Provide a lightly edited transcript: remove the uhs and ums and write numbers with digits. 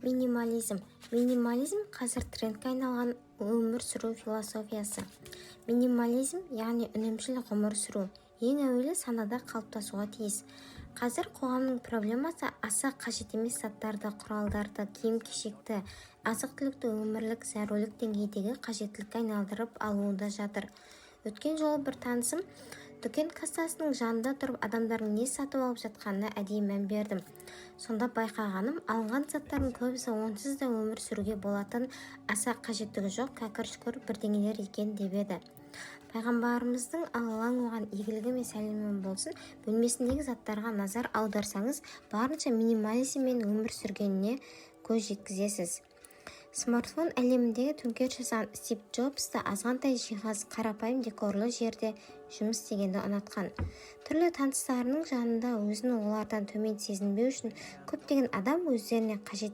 Минимализм. Минимализм қазір трендке айналған өмір сүру философиясы. Минимализм, яғни үнемшіл ғұмыр сүру, ең әуелі санада қалыптасуға тиіс. Қазір қоғамның проблемасы аса қажет емес заттарды, құралдарды, киім-кешекті, азық-түлікті өмірлік зәрулік деңгейдегі қажеттілікке айналдырып алуында жатыр. Өткен жолы бір танысым дүкен кассасының жанында тұрып адамдардың не сатып алып жатқанына әдейі мән бердім. Сонда байқағаным, алынған заттардың көбісі онсыз да өмір сүруге болатын аса қажеттігі жоқ кәкір-шүкір бірдеңелер екен деп еді. Пайғамбарымыздың аллаң оған игілігі мен сәлемі болсын, бөлмесіндегі заттарға назар аударсаңыз, барынша минимализммен өмір сүргеніне көз жеткізесіз. Смартфон әлеміндегі төңкеріс жасаған Стив Джобс та азғантай жиһаз қарапайым декорлы жерде жұмыс істегенді ұнатқан. Түрлі таныстарының жанында өзін олардан төмен сезінбеу үшін көптеген адам өздеріне қажет